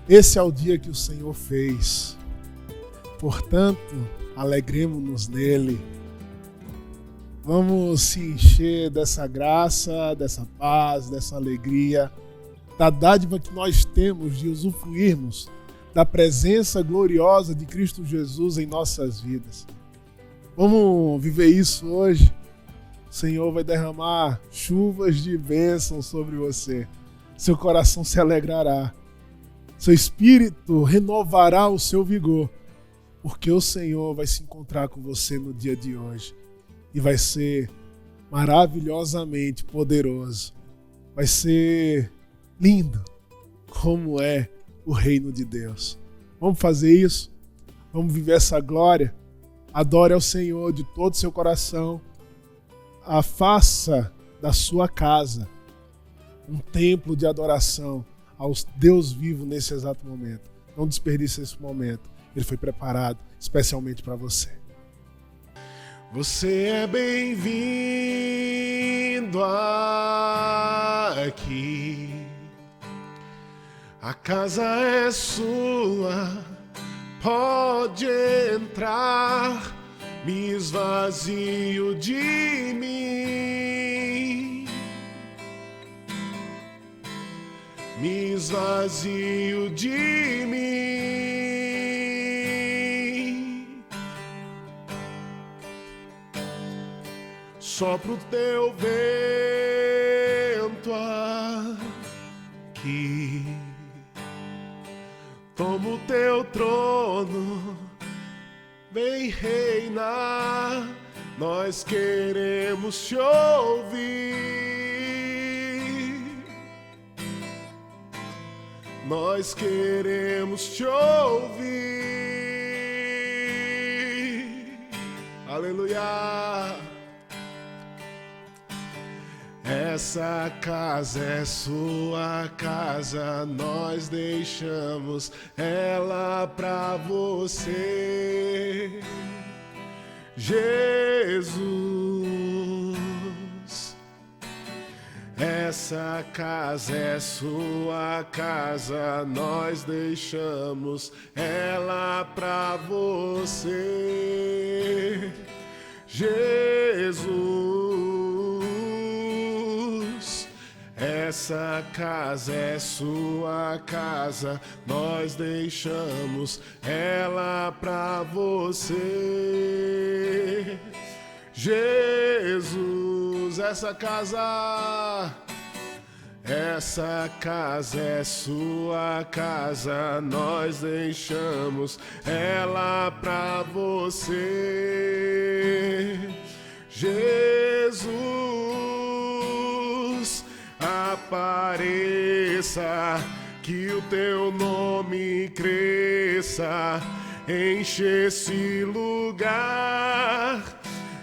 Esse é o dia que o Senhor fez. Portanto, alegremo-nos nele. Vamos se encher dessa graça, dessa paz, dessa alegria, da dádiva que nós temos de usufruirmos da presença gloriosa de Cristo Jesus em nossas vidas. Vamos viver isso hoje. O Senhor vai derramar chuvas de bênção sobre você. Seu coração se alegrará. Seu espírito renovará o seu vigor, porque o Senhor vai se encontrar com você no dia de hoje e vai ser maravilhosamente poderoso. Vai ser lindo, como é o reino de Deus. Vamos fazer isso? Vamos viver essa glória? Adore ao Senhor de todo o seu coração. Faça da sua casa um templo de adoração ao Deus vivo nesse exato momento. Não desperdice esse momento. Ele foi preparado especialmente para você. Você é bem-vindo aqui. A casa é sua, pode entrar. Me esvazio de mim. Me esvazio de mim. Sopra o teu vento aqui. Toma o teu trono, vem reinar. Nós queremos te ouvir. Nós queremos te ouvir. Aleluia. Essa casa é sua casa, nós deixamos ela pra você. Jesus, essa casa é sua casa, nós deixamos ela pra você. Jesus, essa casa é sua casa, nós deixamos ela pra você. Jesus, essa casa é sua casa, nós deixamos ela pra você. Jesus, apareça, que o teu nome cresça, enche esse lugar,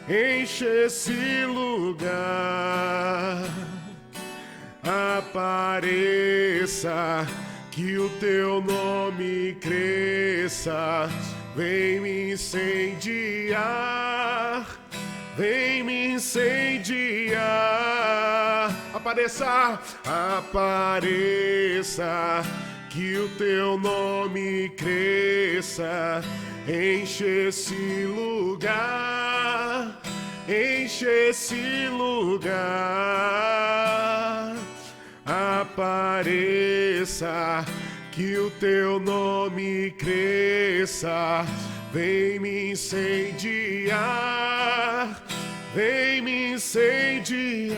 enche esse lugar. Apareça, que o teu nome cresça, vem me incendiar, vem me incendiar. Apareça, apareça, que o teu nome cresça, enche esse lugar, enche esse lugar. Apareça, que o teu nome cresça, vem me incendiar, vem me incendiar.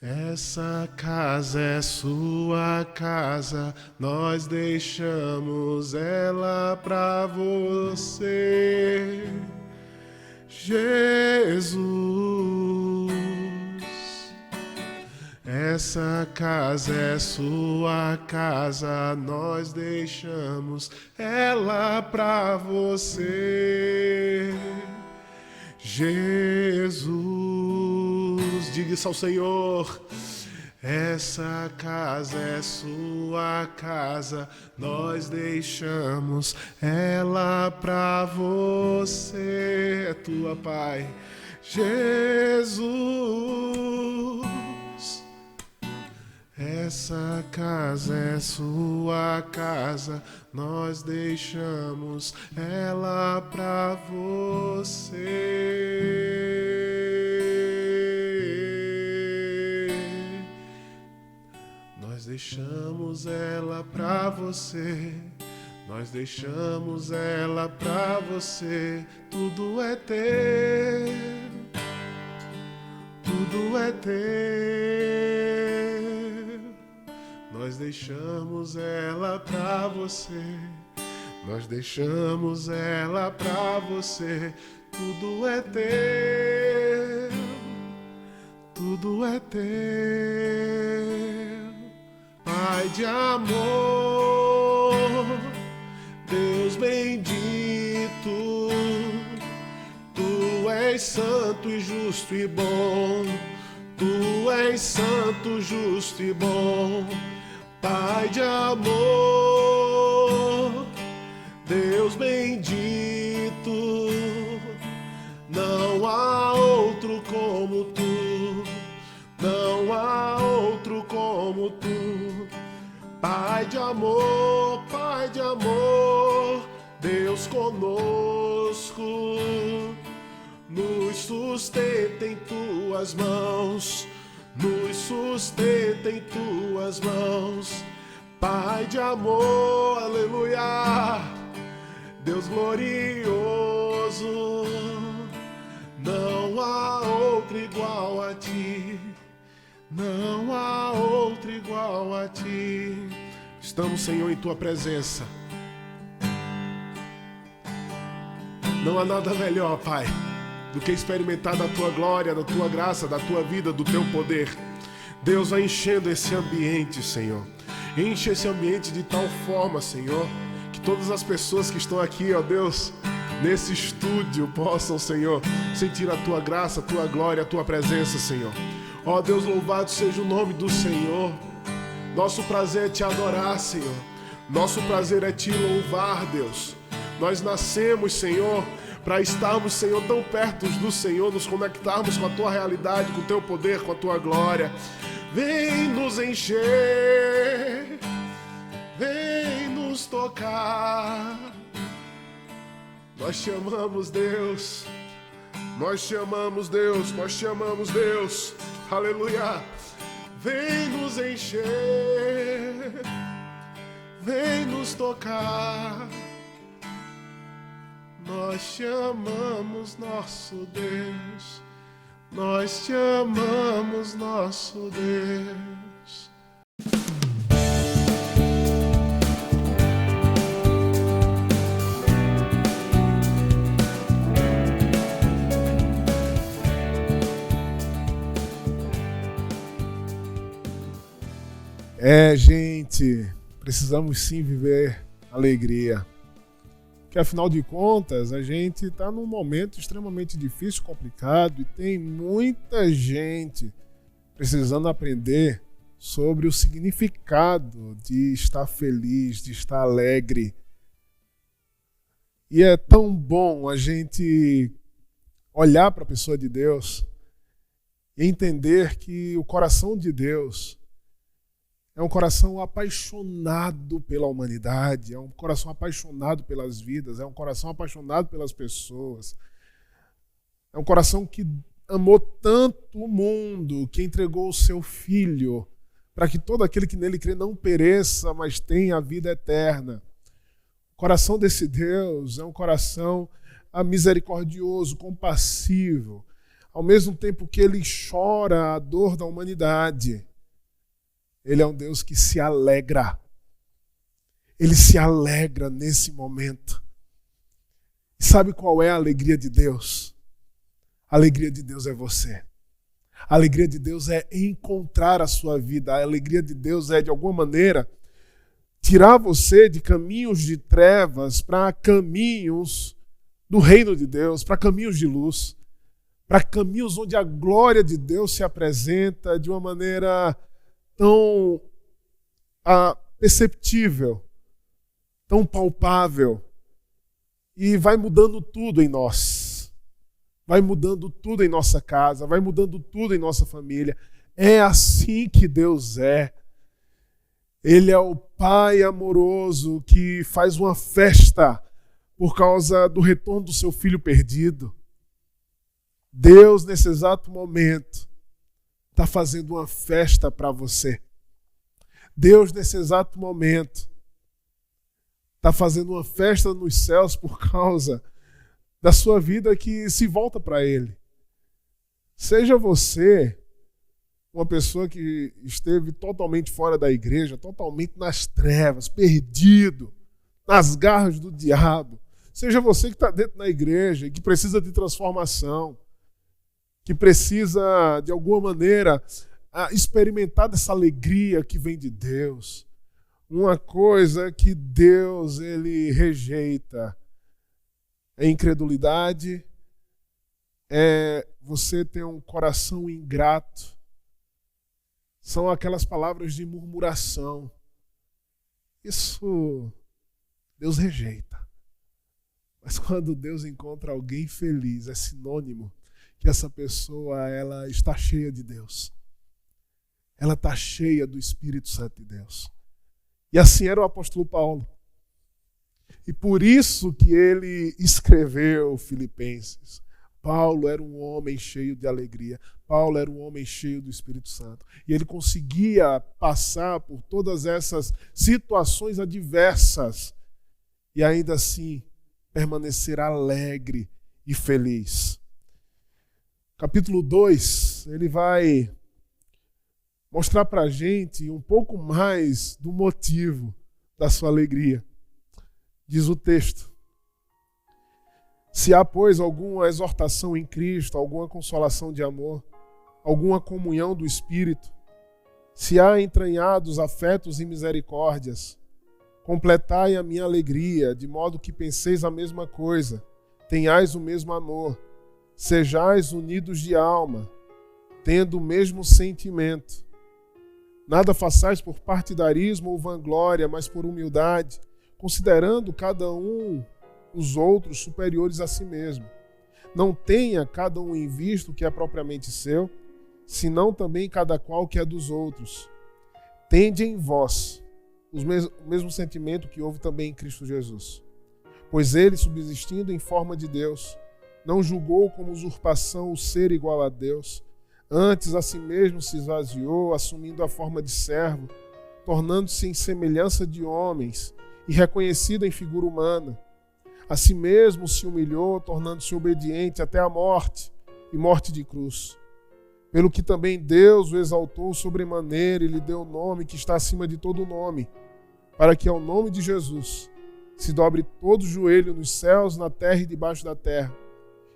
Essa casa é sua casa, nós deixamos ela pra você. Jesus, essa casa é sua casa, nós deixamos ela pra você. Jesus, diga isso ao Senhor. Essa casa é sua casa, nós deixamos ela pra você. É tua, Pai. Jesus, Essa casa é sua casa, nós deixamos ela pra você. Nós deixamos ela pra você. Nós deixamos ela pra você. Tudo é teu. Tudo é teu. Nós deixamos ela pra você. Nós deixamos ela pra você. Tudo é teu. Tudo é teu. Pai de amor, Deus bendito, Tu és santo e justo e bom. Tu és santo, justo e bom. Pai de amor, Deus bendito, não há outro como Tu, não há outro como Tu. Pai de amor, Deus conosco, nos sustenta em Tuas mãos, nos sustenta em Tuas mãos. Pai de amor, aleluia, Deus glorioso, não há outro igual a Ti, não há outro igual a Ti. Estamos, Senhor, em Tua presença. Não há nada melhor, Pai, do que experimentar da Tua glória, da Tua graça, da Tua vida, do Teu poder. Deus, vai enchendo esse ambiente, Senhor. Enche esse ambiente de tal forma, Senhor, que todas as pessoas que estão aqui, ó Deus, nesse estúdio, possam, Senhor, sentir a Tua graça, a Tua glória, a Tua presença, Senhor. Ó Deus, louvado seja o nome do Senhor. Nosso prazer é Te adorar, Senhor. Nosso prazer é Te louvar, Deus. Nós nascemos, Senhor, para estarmos, Senhor, tão perto do Senhor, nos conectarmos com a Tua realidade, com o Teu poder, com a Tua glória. Vem nos encher, vem nos tocar. Nós Te amamos, Deus. Nós Te amamos, Deus. Nós Te amamos, Deus. Aleluia. Vem nos encher, vem nos tocar. Nós Te amamos, nosso Deus. Nós Te amamos, nosso Deus. Gente, precisamos sim viver alegria. Porque afinal de contas, a gente está num momento extremamente difícil, complicado, e tem muita gente precisando aprender sobre o significado de estar feliz, de estar alegre. E é tão bom a gente olhar para a pessoa de Deus e entender que o coração de Deus é um coração apaixonado pela humanidade, é um coração apaixonado pelas vidas, é um coração apaixonado pelas pessoas. É um coração que amou tanto o mundo, que entregou o seu Filho, para que todo aquele que nele crê não pereça, mas tenha a vida eterna. O coração desse Deus é um coração misericordioso, compassivo, ao mesmo tempo que ele chora a dor da humanidade. Ele é um Deus que se alegra. Ele se alegra nesse momento. E sabe qual é a alegria de Deus? A alegria de Deus é você. A alegria de Deus é encontrar a sua vida. A alegria de Deus é, de alguma maneira, tirar você de caminhos de trevas para caminhos do reino de Deus, para caminhos de luz, para caminhos onde a glória de Deus se apresenta de uma maneira tão perceptível, tão palpável, e vai mudando tudo em nós, vai mudando tudo em nossa casa, vai mudando tudo em nossa família. É assim que Deus é. Ele é o Pai amoroso que faz uma festa por causa do retorno do seu filho perdido. Deus, nesse exato momento, está fazendo uma festa para você. Deus, nesse exato momento, está fazendo uma festa nos céus por causa da sua vida que se volta para Ele. Seja você uma pessoa que esteve totalmente fora da igreja, totalmente nas trevas, perdido, nas garras do diabo. Seja você que está dentro da igreja e que precisa de transformação, que precisa, de alguma maneira, experimentar dessa alegria que vem de Deus. Uma coisa que Deus, Ele rejeita é incredulidade, é você ter um coração ingrato. São aquelas palavras de murmuração. Isso Deus rejeita. Mas quando Deus encontra alguém feliz, é sinônimo que essa pessoa ela está cheia de Deus. Ela está cheia do Espírito Santo de Deus. E assim era o apóstolo Paulo. E por isso que ele escreveu Filipenses. Paulo era um homem cheio de alegria. Paulo era um homem cheio do Espírito Santo. E ele conseguia passar por todas essas situações adversas e ainda assim permanecer alegre e feliz. Capítulo 2, ele vai mostrar para a gente um pouco mais do motivo da sua alegria. Diz o texto: se há, pois, alguma exortação em Cristo, alguma consolação de amor, alguma comunhão do Espírito, se há entranhados afetos e misericórdias, completai a minha alegria, de modo que penseis a mesma coisa, tenhais o mesmo amor, sejais unidos de alma, tendo o mesmo sentimento. Nada façais por partidarismo ou vanglória, mas por humildade, considerando cada um os outros superiores a si mesmo. Não tenha cada um em vista o que é propriamente seu, senão também cada qual que é dos outros. Tende em vós o mesmo sentimento que houve também em Cristo Jesus. Pois ele, subsistindo em forma de Deus, não julgou como usurpação o ser igual a Deus, antes a si mesmo se esvaziou, assumindo a forma de servo, tornando-se em semelhança de homens e reconhecido em figura humana. A si mesmo se humilhou, tornando-se obediente até a morte, e morte de cruz. Pelo que também Deus o exaltou sobremaneira e lhe deu o nome que está acima de todo nome, para que ao nome de Jesus se dobre todo o joelho nos céus, na terra e debaixo da terra,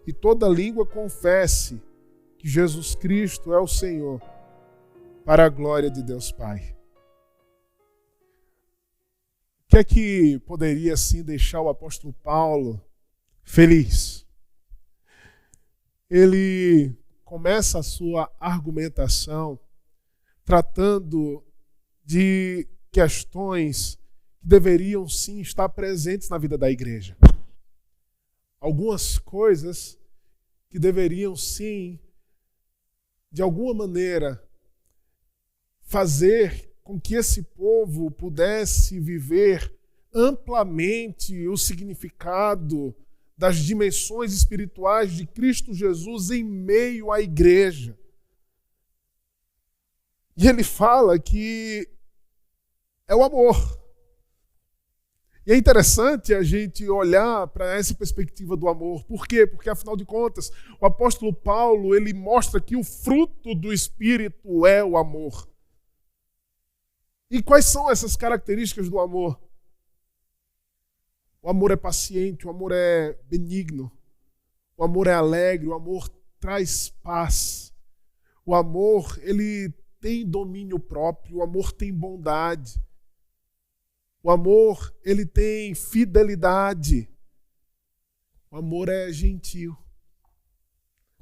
e toda língua confesse que Jesus Cristo é o Senhor, para a glória de Deus Pai. O que é que poderia, assim, deixar o apóstolo Paulo feliz? Ele começa a sua argumentação tratando de questões que deveriam, sim, estar presentes na vida da igreja. Algumas coisas que deveriam, sim, de alguma maneira, fazer com que esse povo pudesse viver amplamente o significado das dimensões espirituais de Cristo Jesus em meio à igreja. E ele fala que é o amor. E é interessante a gente olhar para essa perspectiva do amor. Por quê? Porque, afinal de contas, o apóstolo Paulo, ele mostra que o fruto do Espírito é o amor. E quais são essas características do amor? O amor é paciente, o amor é benigno, o amor é alegre, o amor traz paz. O amor, ele tem domínio próprio, o amor tem bondade. O amor, ele tem fidelidade. O amor é gentil.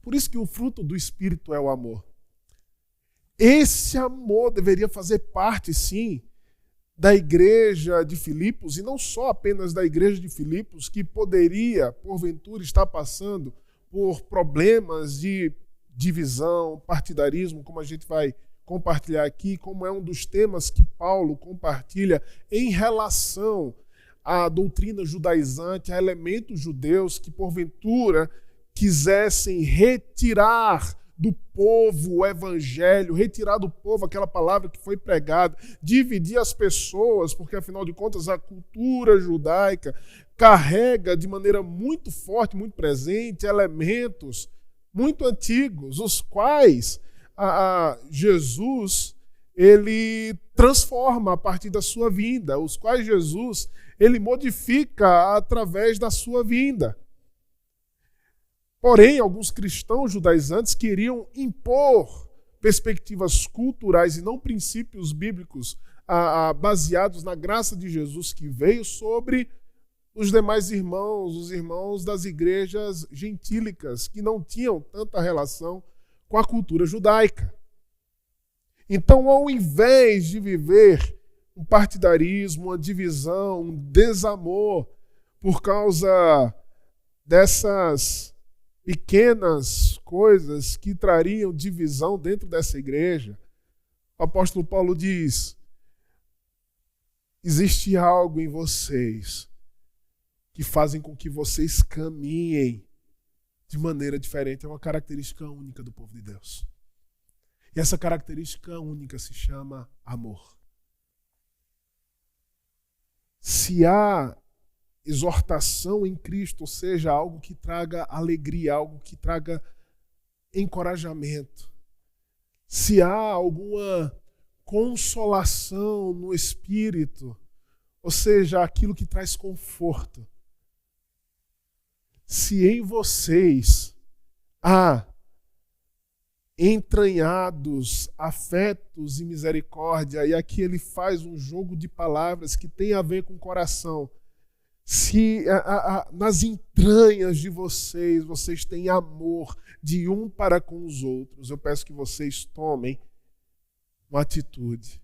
Por isso que o fruto do Espírito é o amor. Esse amor deveria fazer parte, sim, da igreja de Filipos, e não só apenas da igreja de Filipos, que poderia, porventura, estar passando por problemas de divisão, partidarismo, como a gente vai compartilhar aqui, como é um dos temas que Paulo compartilha em relação à doutrina judaizante, a elementos judeus que, porventura, quisessem retirar do povo o evangelho, retirar do povo aquela palavra que foi pregada, dividir as pessoas, porque, afinal de contas, a cultura judaica carrega de maneira muito forte, muito presente, elementos muito antigos, os quais Jesus ele transforma a partir da sua vinda, os quais Jesus ele modifica através da sua vinda. Porém, alguns cristãos judaizantes queriam impor perspectivas culturais e não princípios bíblicos baseados na graça de Jesus que veio sobre os demais irmãos, os irmãos das igrejas gentílicas, que não tinham tanta relação com a cultura judaica. Então, ao invés de viver um partidarismo, uma divisão, um desamor por causa dessas pequenas coisas que trariam divisão dentro dessa igreja, o apóstolo Paulo diz: existe algo em vocês que fazem com que vocês caminhem de maneira diferente. É uma característica única do povo de Deus. E essa característica única se chama amor. Se há exortação em Cristo, ou seja, algo que traga alegria, algo que traga encorajamento, se há alguma consolação no Espírito, ou seja, aquilo que traz conforto, se em vocês há entranhados afetos e misericórdia, e aqui ele faz um jogo de palavras que tem a ver com o coração, se nas entranhas de vocês têm amor de um para com os outros, eu peço que vocês tomem uma atitude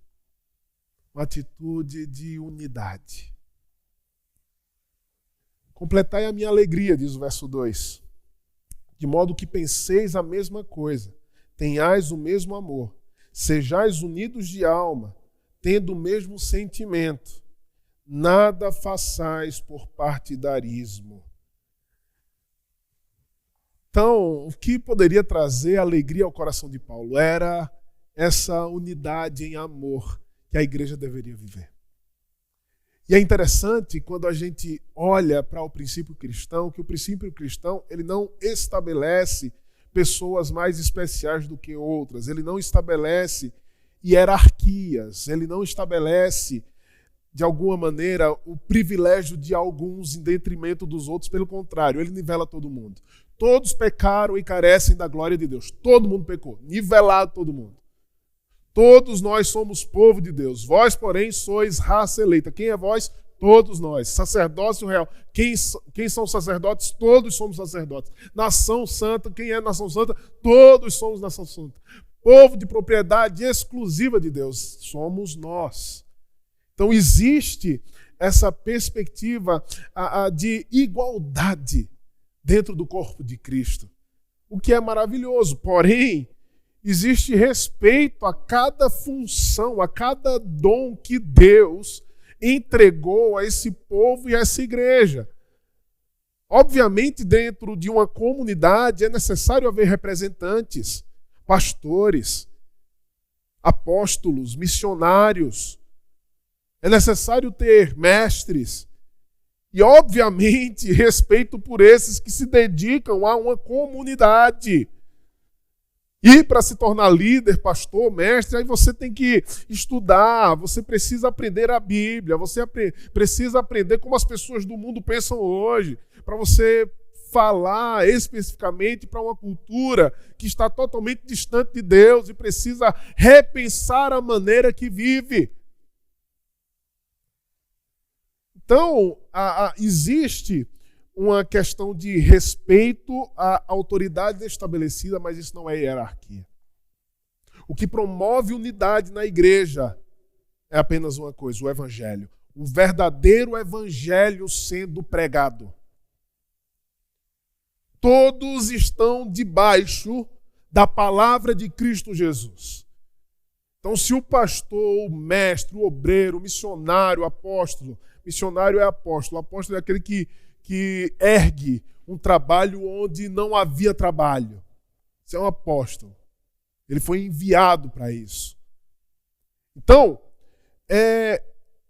de unidade. Completai a minha alegria, diz o verso 2, de modo que penseis a mesma coisa, tenhais o mesmo amor, sejais unidos de alma, tendo o mesmo sentimento, nada façais por partidarismo. Então, o que poderia trazer alegria ao coração de Paulo era essa unidade em amor que a igreja deveria viver. E é interessante quando a gente olha para o princípio cristão, que o princípio cristão ele não estabelece pessoas mais especiais do que outras, ele não estabelece hierarquias, ele não estabelece de alguma maneira, o privilégio de alguns em detrimento dos outros. Pelo contrário, ele nivela todo mundo. Todos pecaram e carecem da glória de Deus. Todo mundo pecou. Nivelado todo mundo. Todos nós somos povo de Deus. Vós, porém, sois raça eleita. Quem é vós? Todos nós. Sacerdócio real. Quem são sacerdotes? Todos somos sacerdotes. Nação santa. Quem é nação santa? Todos somos nação santa. Povo de propriedade exclusiva de Deus. Somos nós. Então existe essa perspectiva de igualdade dentro do corpo de Cristo, o que é maravilhoso. Porém, existe respeito a cada função, a cada dom que Deus entregou a esse povo e a essa igreja. Obviamente, dentro de uma comunidade é necessário haver representantes, pastores, apóstolos, missionários. É necessário ter mestres e, obviamente, respeito por esses que se dedicam a uma comunidade. E para se tornar líder, pastor, mestre, aí você tem que estudar, você precisa aprender a Bíblia, você precisa aprender como as pessoas do mundo pensam hoje, para você falar especificamente para uma cultura que está totalmente distante de Deus e precisa repensar a maneira que vive. Então, existe uma questão de respeito à autoridade estabelecida, mas isso não é hierarquia. O que promove unidade na igreja é apenas uma coisa, o evangelho. O verdadeiro evangelho sendo pregado. Todos estão debaixo da palavra de Cristo Jesus. Então, se o pastor, o mestre, o obreiro, o missionário, o apóstolo, missionário é apóstolo, apóstolo é aquele que ergue um trabalho onde não havia trabalho. Isso é um apóstolo. Ele foi enviado para isso. Então,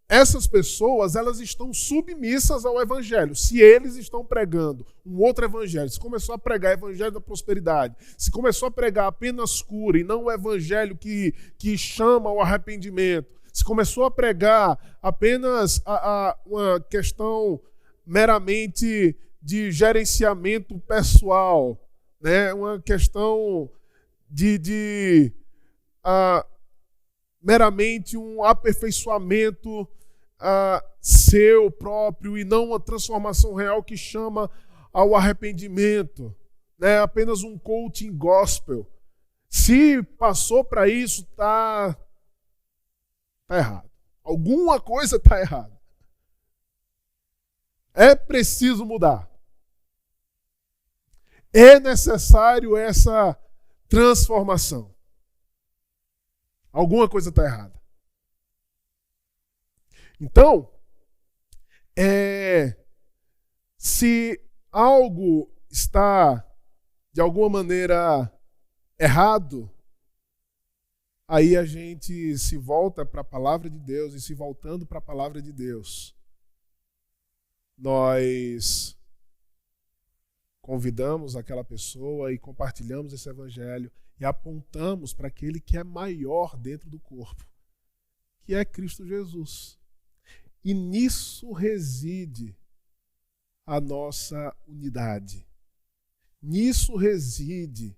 essas pessoas, elas estão submissas ao evangelho. Se eles estão pregando um outro evangelho, se começou a pregar o evangelho da prosperidade, se começou a pregar apenas cura e não o evangelho que chama ao arrependimento, se começou a pregar apenas uma questão meramente de gerenciamento pessoal, né? Uma questão meramente um aperfeiçoamento seu próprio e não uma transformação real que chama ao arrependimento, né? Apenas um coaching gospel. Se passou para isso, tá errado. Alguma coisa está errada. É preciso mudar. É necessário essa transformação. Alguma coisa está errada. Então, se algo está, de alguma maneira, errado, aí a gente se volta para a palavra de Deus, e se voltando para a palavra de Deus, nós convidamos aquela pessoa e compartilhamos esse evangelho e apontamos para aquele que é maior dentro do corpo, que é Cristo Jesus. E nisso reside a nossa unidade. Nisso reside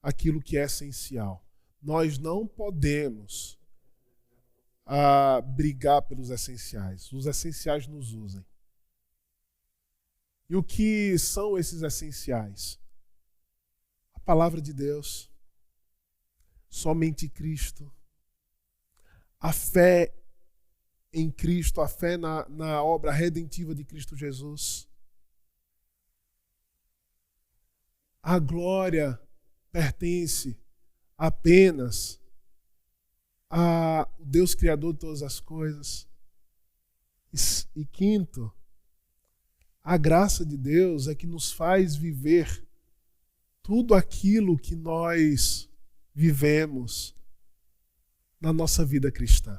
aquilo que é essencial. Nós não podemos brigar pelos essenciais. Os essenciais nos usem. E o que são esses essenciais? A palavra de Deus, somente Cristo, a fé em Cristo, a fé na obra redentiva de Cristo Jesus. A glória pertence apenas ao Deus Criador de todas as coisas. E quinto, a graça de Deus é que nos faz viver tudo aquilo que nós vivemos na nossa vida cristã.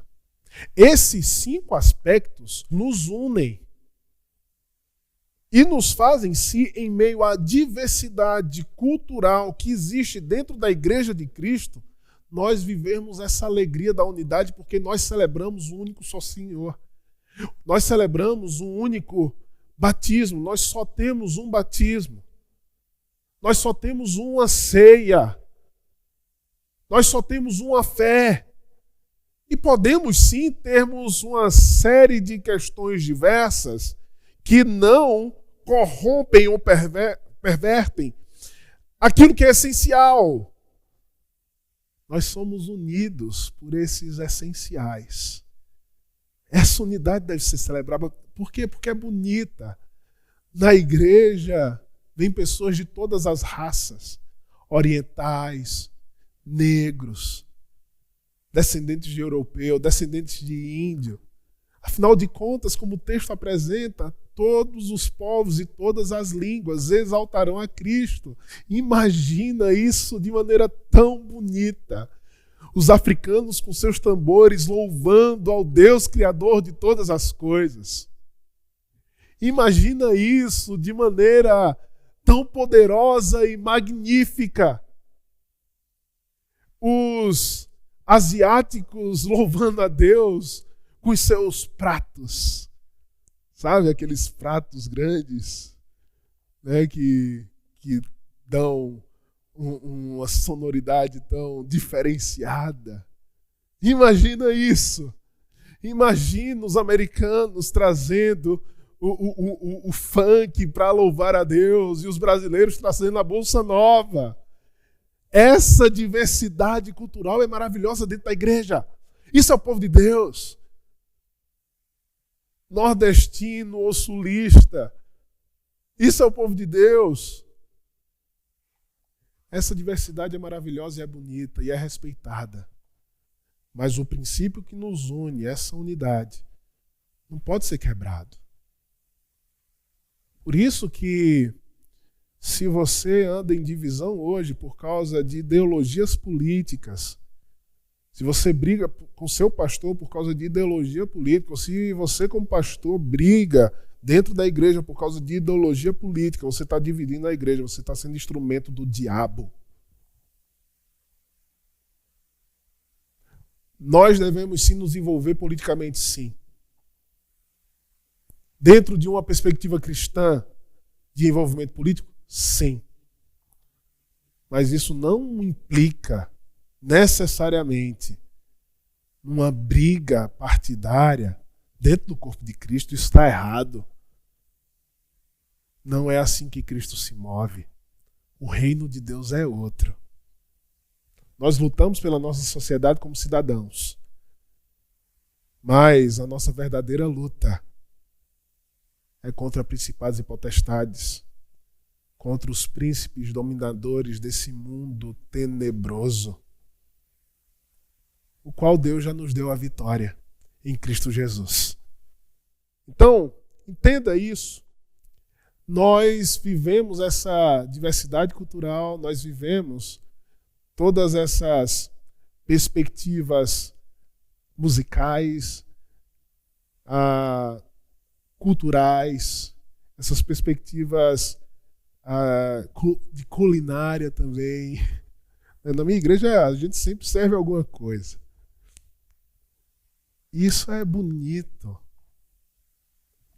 Esses 5 aspectos nos unem e nos fazem, se em meio à diversidade cultural que existe dentro da Igreja de Cristo, nós vivermos essa alegria da unidade, porque nós celebramos o único só Senhor. Nós celebramos um único batismo, nós só temos um batismo. Nós só temos uma ceia. Nós só temos uma fé. E podemos sim termos uma série de questões diversas que não corrompem ou pervertem aquilo que é essencial. Nós somos unidos por esses essenciais. Essa unidade deve ser celebrada. Por quê? Porque é bonita. Na igreja vem pessoas de todas as raças, orientais, negros, descendentes de europeu, descendentes de índio. Afinal de contas, como o texto apresenta, todos os povos e todas as línguas exaltarão a Cristo. Imagina isso de maneira tão bonita. Os africanos com seus tambores louvando ao Deus Criador de todas as coisas. Imagina isso de maneira tão poderosa e magnífica. Os asiáticos louvando a Deus com os seus pratos. Sabe, aqueles pratos grandes, né, que dão uma sonoridade tão diferenciada. Imagina isso. Imagina os americanos trazendo o funk para louvar a Deus e os brasileiros trazendo a bolsa nova. Essa diversidade cultural é maravilhosa dentro da igreja. Isso é o povo de Deus. Nordestino ou sulista. Isso é o povo de Deus. Essa diversidade é maravilhosa e é bonita e é respeitada. Mas o princípio que nos une, essa unidade, não pode ser quebrado. Por isso que, se você anda em divisão hoje por causa de ideologias políticas, se você briga com seu pastor por causa de ideologia política, ou se você como pastor briga dentro da igreja por causa de ideologia política, você está dividindo a igreja, você está sendo instrumento do diabo. Nós devemos sim nos envolver politicamente, sim. Dentro de uma perspectiva cristã de envolvimento político, sim. Mas isso não implica necessariamente numa briga partidária dentro do corpo de Cristo. Isso está errado. Não é assim que Cristo se move. O reino de Deus é outro. Nós lutamos pela nossa sociedade como cidadãos. Mas a nossa verdadeira luta é contra principados e potestades, contra os príncipes dominadores desse mundo tenebroso, o qual Deus já nos deu a vitória em Cristo Jesus. Então, entenda isso. Nós vivemos essa diversidade cultural, nós vivemos todas essas perspectivas musicais, culturais, essas perspectivas de culinária também. Na minha igreja a gente sempre serve alguma coisa. Isso é bonito.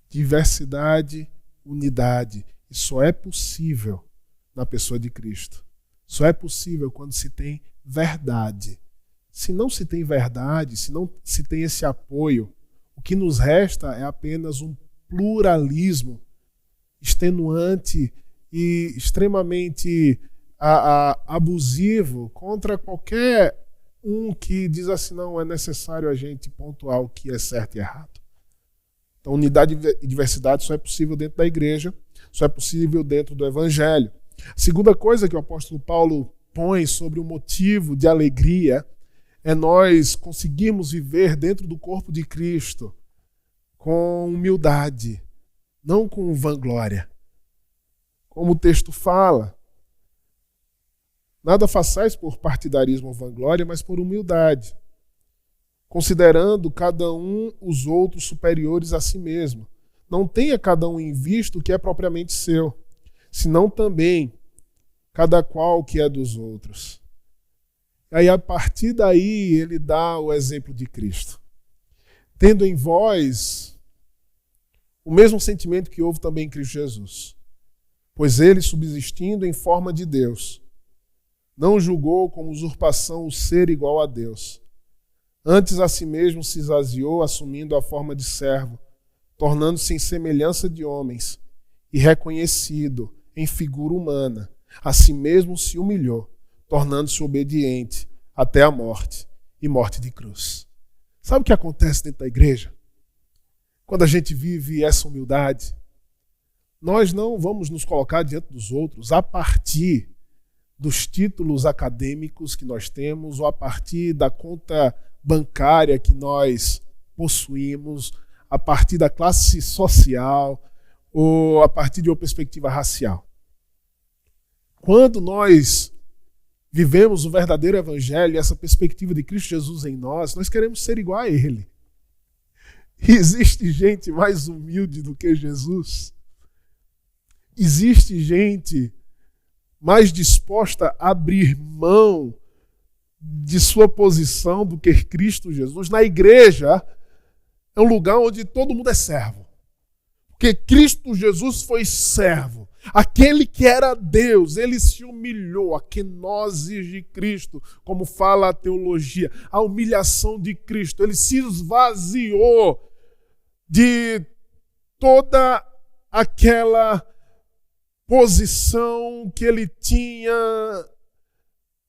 Diversidade, unidade. E só é possível na pessoa de Cristo. Só é possível quando se tem verdade. Se não se tem verdade, se não se tem esse apoio, o que nos resta é apenas um pluralismo extenuante e extremamente abusivo contra qualquer um que diz assim, não, é necessário a gente pontuar o que é certo e errado. Então, unidade e diversidade só é possível dentro da igreja, só é possível dentro do evangelho. A segunda coisa que o apóstolo Paulo põe sobre o motivo de alegria é nós conseguirmos viver dentro do corpo de Cristo com humildade, não com vanglória. Como o texto fala, nada façais por partidarismo ou vanglória, mas por humildade, considerando cada um os outros superiores a si mesmo. Não tenha cada um em vista o que é propriamente seu, senão também cada qual o que é dos outros. E aí, a partir daí, ele dá o exemplo de Cristo. Tendo em vós o mesmo sentimento que houve também em Cristo Jesus. Pois ele, subsistindo em forma de Deus, não julgou como usurpação o ser igual a Deus. Antes a si mesmo se esvaziou, assumindo a forma de servo, tornando-se em semelhança de homens, e reconhecido em figura humana, a si mesmo se humilhou, tornando-se obediente até a morte, e morte de cruz. Sabe o que acontece dentro da igreja? Quando a gente vive essa humildade, nós não vamos nos colocar diante dos outros a partir dos títulos acadêmicos que nós temos ou a partir da conta bancária que nós possuímos, a partir da classe social ou a partir de uma perspectiva racial. Quando nós vivemos o verdadeiro evangelho e essa perspectiva de Cristo Jesus em nós, nós queremos ser igual a Ele. E existe gente mais humilde do que Jesus? Existe gente mais disposta a abrir mão de sua posição do que Cristo Jesus? Na igreja é um lugar onde todo mundo é servo. Porque Cristo Jesus foi servo. Aquele que era Deus, ele se humilhou, a kenosis de Cristo, como fala a teologia, a humilhação de Cristo. Ele se esvaziou de toda aquela posição que ele tinha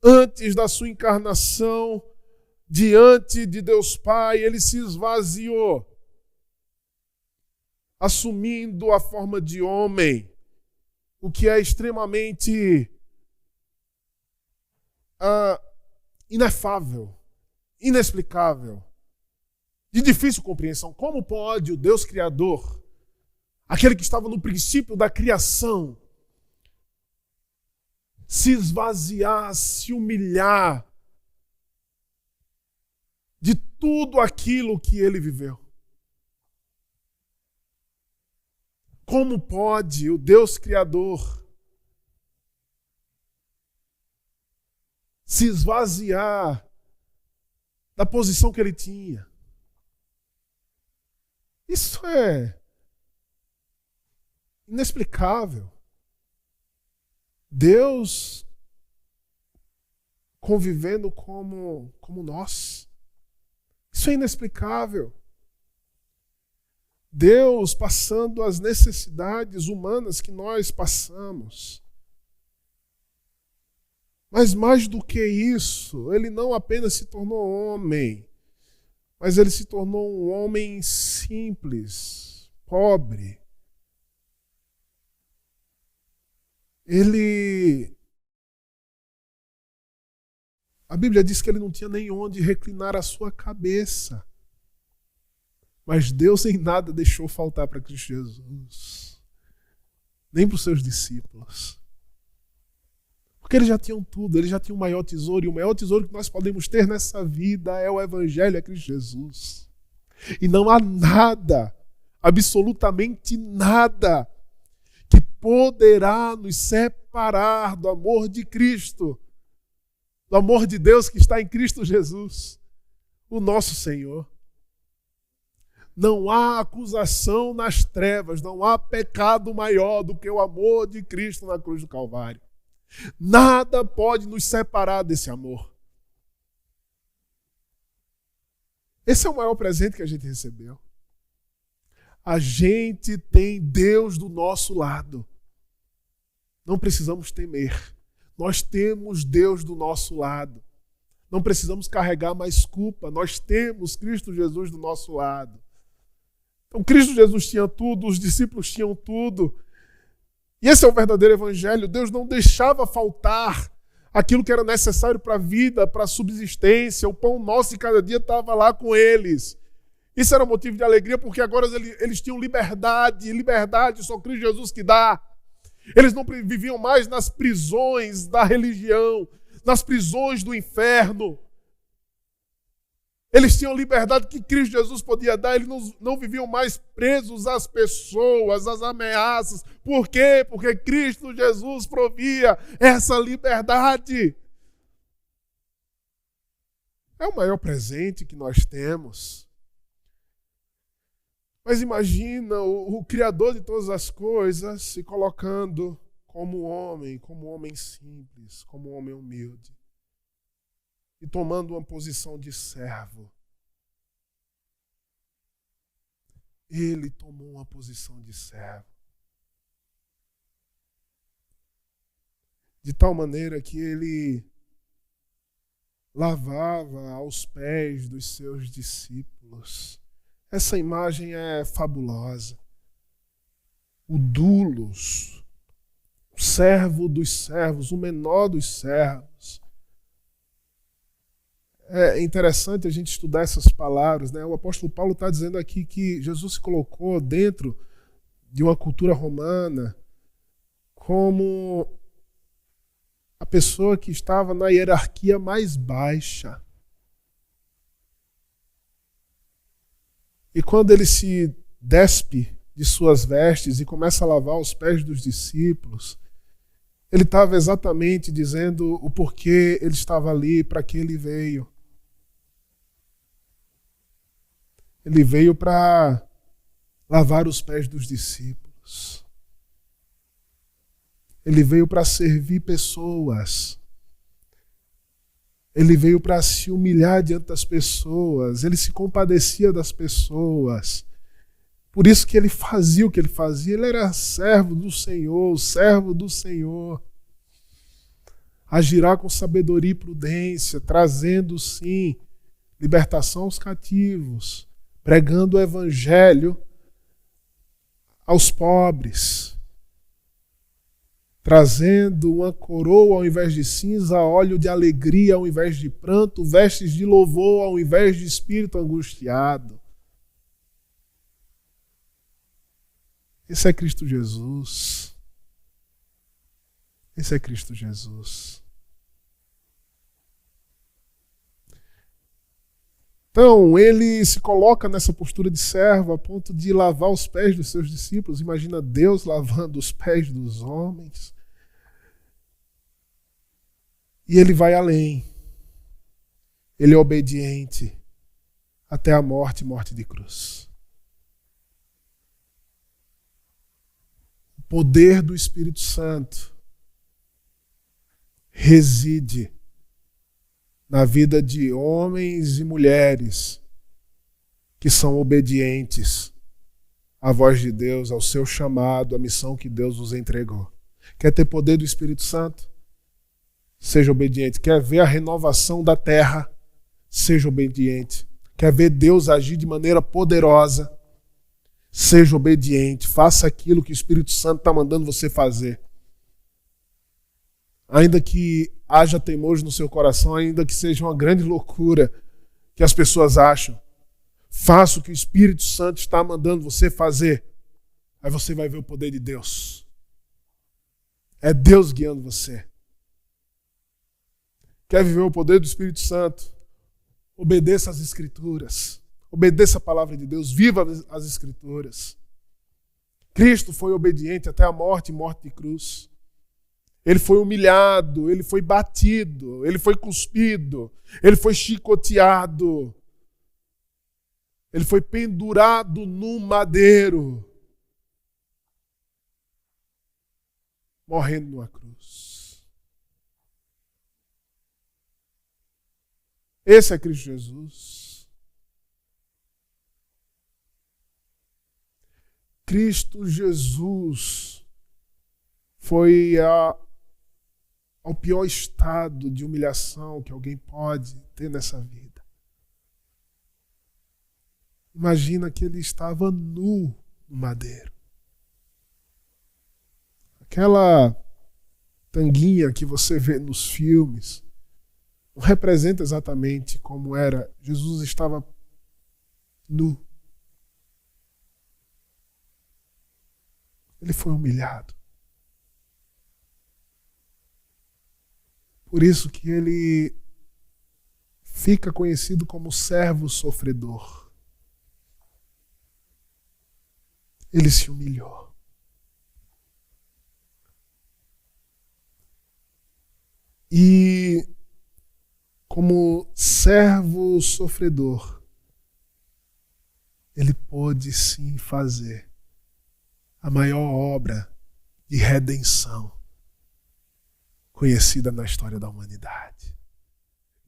antes da sua encarnação, diante de Deus Pai. Ele se esvaziou, assumindo a forma de homem, o que é extremamente inefável, inexplicável, de difícil compreensão. Como pode o Deus Criador, aquele que estava no princípio da criação, se esvaziar, se humilhar de tudo aquilo que ele viveu? Como pode o Deus Criador se esvaziar da posição que ele tinha? Isso é inexplicável. Deus convivendo como nós. Isso é inexplicável. Deus passando as necessidades humanas que nós passamos. Mas mais do que isso, ele não apenas se tornou homem, mas ele se tornou um homem simples, pobre. A Bíblia diz que ele não tinha nem onde reclinar a sua cabeça. Mas Deus em nada deixou faltar para Cristo Jesus, nem para os seus discípulos. Porque eles já tinham tudo, eles já tinham o maior tesouro, e o maior tesouro que nós podemos ter nessa vida é o Evangelho, é Cristo Jesus. E não há nada, absolutamente nada, que poderá nos separar do amor de Cristo, do amor de Deus que está em Cristo Jesus, o nosso Senhor. Não há acusação nas trevas, não há pecado maior do que o amor de Cristo na cruz do Calvário. Nada pode nos separar desse amor. Esse é o maior presente que a gente recebeu. A gente tem Deus do nosso lado. Não precisamos temer. Nós temos Deus do nosso lado. Não precisamos carregar mais culpa. Nós temos Cristo Jesus do nosso lado. Então, Cristo Jesus tinha tudo, os discípulos tinham tudo. E esse é o verdadeiro evangelho. Deus não deixava faltar aquilo que era necessário para a vida, para a subsistência. O pão nosso de cada dia estava lá com eles. Isso era motivo de alegria, porque agora eles tinham liberdade. Liberdade só Cristo Jesus que dá. Eles não viviam mais nas prisões da religião, nas prisões do inferno. Eles tinham liberdade que Cristo Jesus podia dar. Eles não viviam mais presos às pessoas, às ameaças. Por quê? Porque Cristo Jesus provia essa liberdade. É o maior presente que nós temos. Mas imagina o Criador de todas as coisas se colocando como homem simples, como um homem humilde. E tomando uma posição de servo. Ele tomou uma posição de servo. De tal maneira que ele lavava aos pés dos seus discípulos. Essa imagem é fabulosa. O doulos, o servo dos servos, o menor dos servos. É interessante a gente estudar essas palavras, né? O apóstolo Paulo está dizendo aqui que Jesus se colocou dentro de uma cultura romana como a pessoa que estava na hierarquia mais baixa. E quando ele se despe de suas vestes e começa a lavar os pés dos discípulos, ele estava exatamente dizendo o porquê ele estava ali, para que ele veio. Ele veio para lavar os pés dos discípulos. Ele veio para servir pessoas. Ele veio para se humilhar diante das pessoas. Ele se compadecia das pessoas. Por isso que ele fazia o que ele fazia. Ele era servo do Senhor, servo do Senhor. Agirá com sabedoria e prudência, trazendo, sim, libertação aos cativos, pregando o evangelho aos pobres. trazendo uma coroa ao invés de cinza, óleo de alegria ao invés de pranto, vestes de louvor ao invés de espírito angustiado. Esse é Cristo Jesus. Esse é Cristo Jesus. Então, ele se coloca nessa postura de servo a ponto de lavar os pés dos seus discípulos. Imagina Deus lavando os pés dos homens. E ele vai além. Ele é obediente até a morte, morte de cruz. O poder do Espírito Santo reside na vida de homens e mulheres que são obedientes à voz de Deus, ao seu chamado, à missão que Deus os entregou. Quer ter poder do Espírito Santo? Seja obediente. Quer ver a renovação da terra? Seja obediente. Quer ver Deus agir de maneira poderosa? Seja obediente. Faça aquilo que o Espírito Santo está mandando você fazer. Ainda que haja temores no seu coração, ainda que seja uma grande loucura que as pessoas acham, faça o que o Espírito Santo está mandando você fazer. Aí você vai ver o poder de Deus. É Deus guiando você. Quer viver o poder do Espírito Santo? Obedeça às Escrituras. Obedeça a palavra de Deus. Viva as Escrituras. Cristo foi obediente até a morte e morte de cruz. Ele foi humilhado, ele foi batido, ele foi cuspido, ele foi chicoteado, ele foi pendurado num madeiro, morrendo numa cruz. Esse é Cristo Jesus. Cristo Jesus foi ao pior estado de humilhação que alguém pode ter nessa vida. Imagina que ele estava nu no madeiro. Aquela tanguinha que você vê nos filmes não representa exatamente como era. Jesus estava nu. Ele foi humilhado. Por isso que ele fica conhecido como servo sofredor. Ele se humilhou. E como servo sofredor, ele pôde sim fazer a maior obra de redenção conhecida na história da humanidade.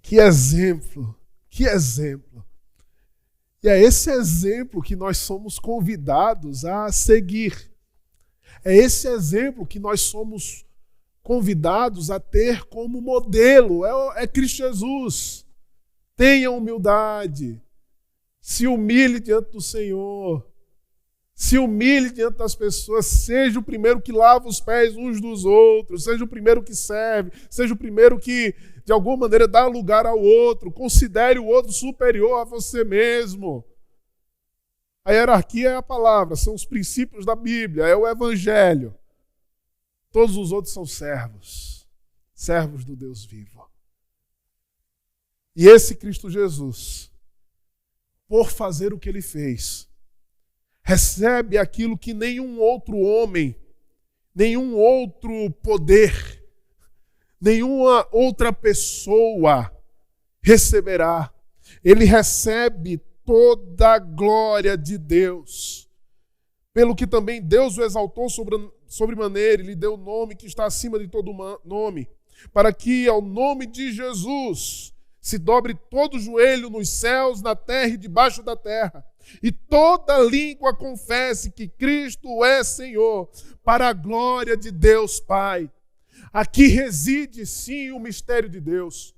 Que exemplo, que exemplo. E é esse exemplo que nós somos convidados a seguir. É esse exemplo que nós somos convidados a ter como modelo. É Cristo Jesus. Tenha humildade. Se humilhe diante do Senhor. Se humilhe diante das pessoas, seja o primeiro que lava os pés uns dos outros, seja o primeiro que serve, seja o primeiro que, de alguma maneira, dá lugar ao outro, considere o outro superior a você mesmo. A hierarquia é a palavra, são os princípios da Bíblia, é o Evangelho. Todos os outros são servos, servos do Deus vivo. E esse Cristo Jesus, por fazer o que ele fez, recebe aquilo que nenhum outro homem, nenhum outro poder, nenhuma outra pessoa receberá. Ele recebe toda a glória de Deus. Pelo que também Deus o exaltou sobremaneira e lhe deu o nome que está acima de todo nome, para que ao nome de Jesus se dobre todo o joelho nos céus, na terra e debaixo da terra, e toda língua confesse que Cristo é Senhor, para a glória de Deus Pai. Aqui reside, sim, o mistério de Deus.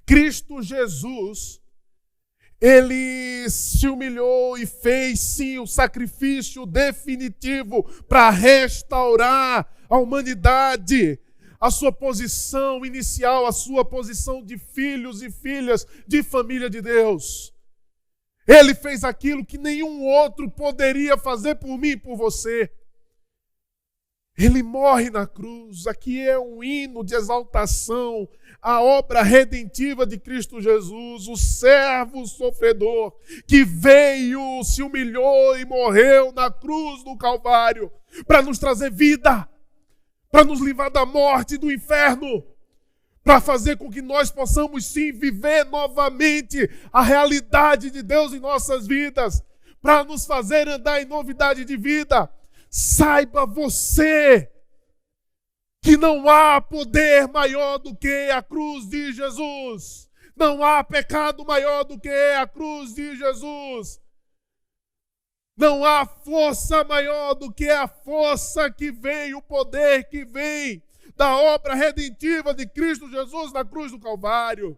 Cristo Jesus, ele se humilhou e fez, sim, o sacrifício definitivo para restaurar à humanidade a sua posição inicial, a sua posição de filhos e filhas de família de Deus. Ele fez aquilo que nenhum outro poderia fazer por mim e por você. Ele morre na cruz. Aqui é um hino de exaltação à obra redentiva de Cristo Jesus, o servo sofredor que veio, se humilhou e morreu na cruz do Calvário para nos trazer vida, para nos livrar da morte e do inferno, para fazer com que nós possamos sim viver novamente a realidade de Deus em nossas vidas, para nos fazer andar em novidade de vida. Saiba você que não há poder maior do que a cruz de Jesus. Não há pecado maior do que a cruz de Jesus. Não há força maior do que a força que vem, o poder que vem da obra redentiva de Cristo Jesus na cruz do Calvário.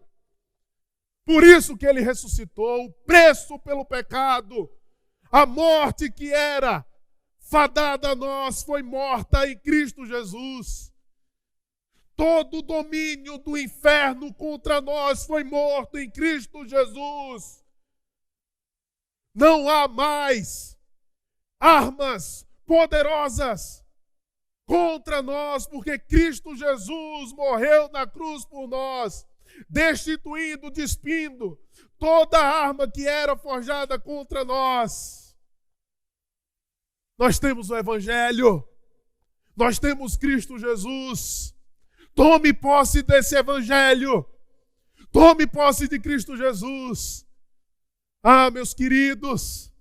Por isso que ele ressuscitou, o preço pelo pecado, a morte que era fadada a nós foi morta em Cristo Jesus. Todo o domínio do inferno contra nós foi morto em Cristo Jesus. Não há mais armas poderosas contra nós, porque Cristo Jesus morreu na cruz por nós, destituindo, despindo toda arma que era forjada contra nós. Nós temos o Evangelho, nós temos Cristo Jesus. Tome posse desse Evangelho, tome posse de Cristo Jesus. Ah, meus queridos,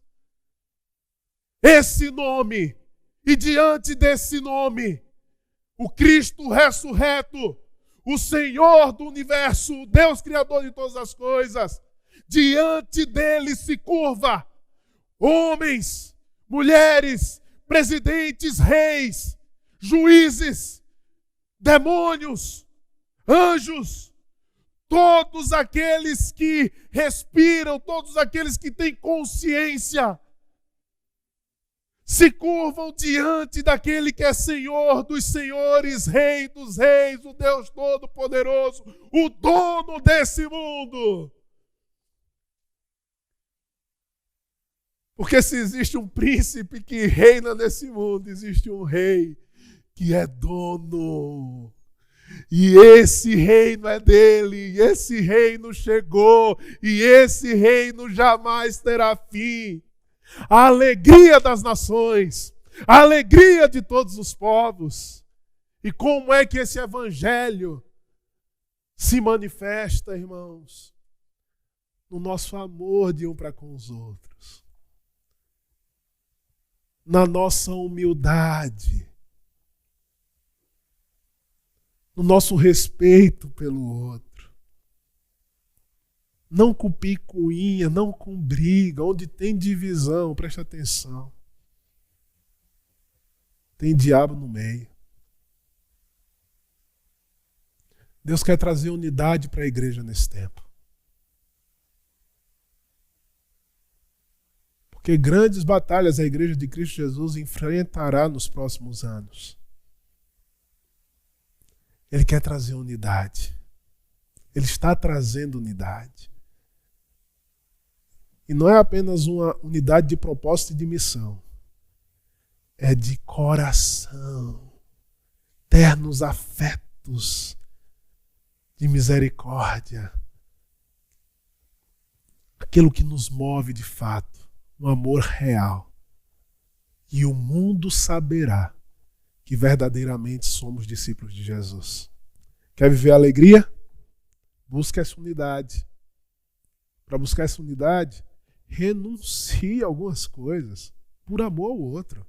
esse nome, e diante desse nome, o Cristo ressurreto, o Senhor do universo, o Deus Criador de todas as coisas, diante dele se curva homens, mulheres, presidentes, reis, juízes, demônios, anjos, todos aqueles que respiram, todos aqueles que têm consciência, se curvam diante daquele que é Senhor dos senhores, Rei dos reis, o Deus Todo-Poderoso, o dono desse mundo. Porque se existe um príncipe que reina nesse mundo, existe um rei que é dono. E esse reino é dele, esse reino chegou, e esse reino jamais terá fim. A alegria das nações, a alegria de todos os povos. E como é que esse evangelho se manifesta, irmãos? No nosso amor de um para com os outros. Na nossa humildade. No nosso respeito pelo outro. Não com picuinha, não com briga, onde tem divisão, presta atenção. Tem diabo no meio. Deus quer trazer unidade para a igreja nesse tempo. Porque grandes batalhas a igreja de Cristo Jesus enfrentará nos próximos anos. Ele quer trazer unidade. Ele está trazendo unidade. E não é apenas uma unidade de propósito e de missão. É de coração. Ternos afetos de misericórdia. Aquilo que nos move de fato. Um amor real. E o mundo saberá que verdadeiramente somos discípulos de Jesus. Quer viver alegria? Busque essa unidade. Para buscar essa unidade, renuncie a algumas coisas por amor ao outro.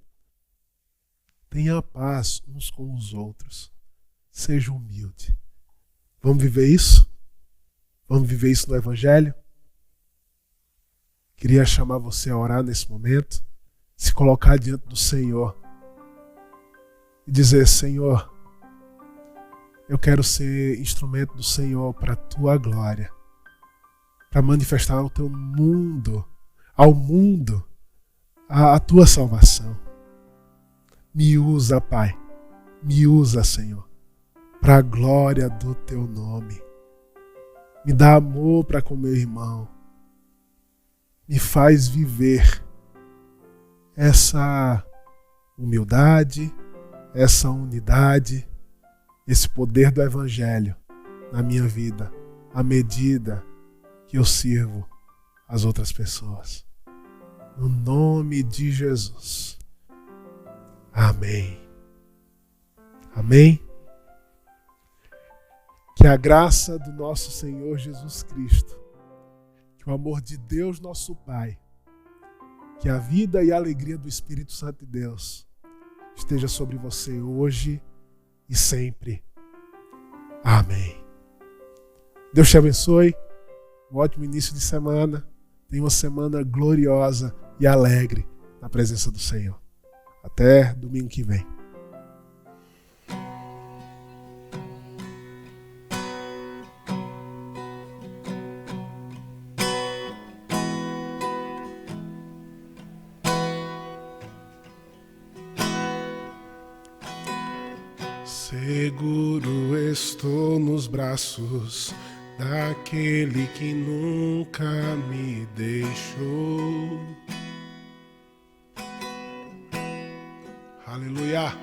Tenha paz uns com os outros. Seja humilde. Vamos viver isso? Vamos viver isso no Evangelho? Queria chamar você a orar nesse momento, se colocar diante do Senhor e dizer: Senhor, eu quero ser instrumento do Senhor para a tua glória, para manifestar ao teu mundo, ao mundo, a tua salvação. Me usa, Pai, Me usa, Senhor, para a glória do teu nome. Me dá amor para com meu irmão. Me faz viver essa humildade, essa unidade, esse poder do Evangelho na minha vida, à medida que eu sirvo as outras pessoas. No nome de Jesus. Amém. Amém. Que a graça do nosso Senhor Jesus Cristo, que o amor de Deus nosso Pai, que a vida e a alegria do Espírito Santo de Deus esteja sobre você hoje e sempre. Amém. Deus te abençoe. Um ótimo início de semana. Tenha uma semana gloriosa e alegre na presença do Senhor. Até domingo que vem. Seguro estou nos braços daquele que nunca me deixou. Aleluia!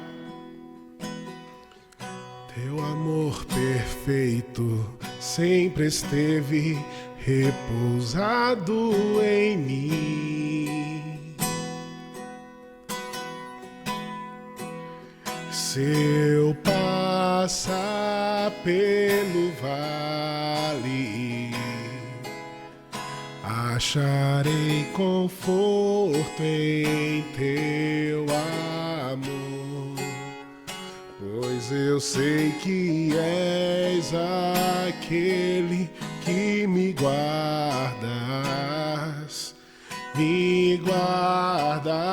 Teu amor perfeito sempre esteve repousado em mim. Se eu passar pelo vale, acharei conforto em teu amor, pois eu sei que és aquele que me guardas, me guardas.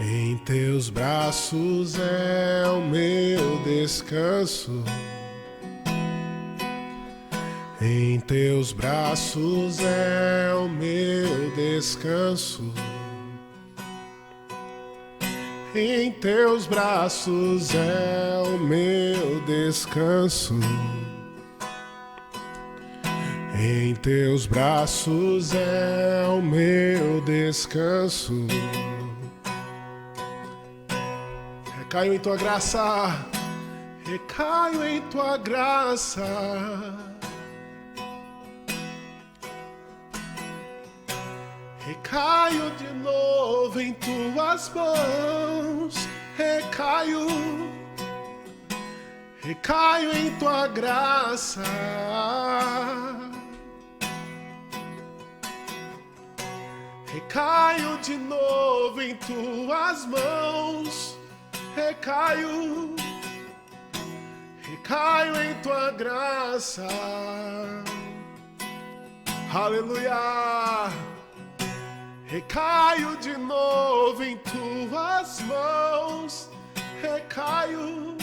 Em teus braços é o meu descanso. Em teus braços é o meu descanso. Em teus braços é o meu descanso. Em teus braços é o meu descanso. Recaio em tua graça, recaio em tua graça. Recaio de novo em tuas mãos, recaio em tua graça. Recaio de novo em tuas mãos, recaio em tua graça. Aleluia! Recaio de novo em tuas mãos, recaio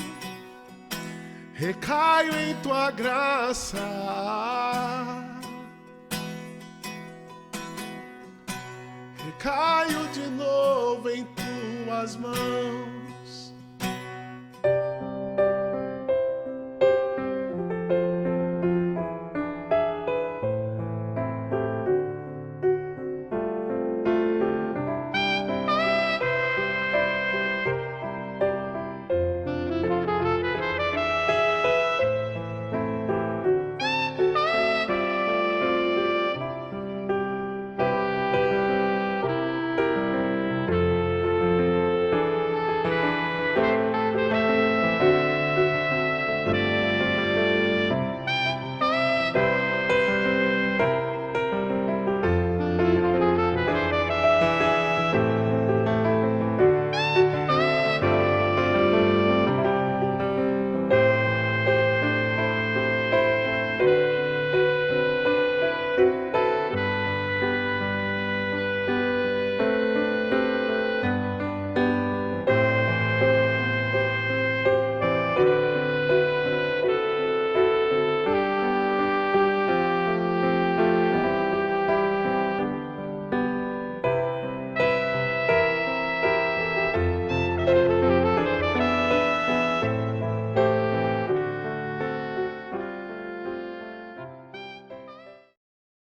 em tua graça. Recaio de novo em tuas mãos.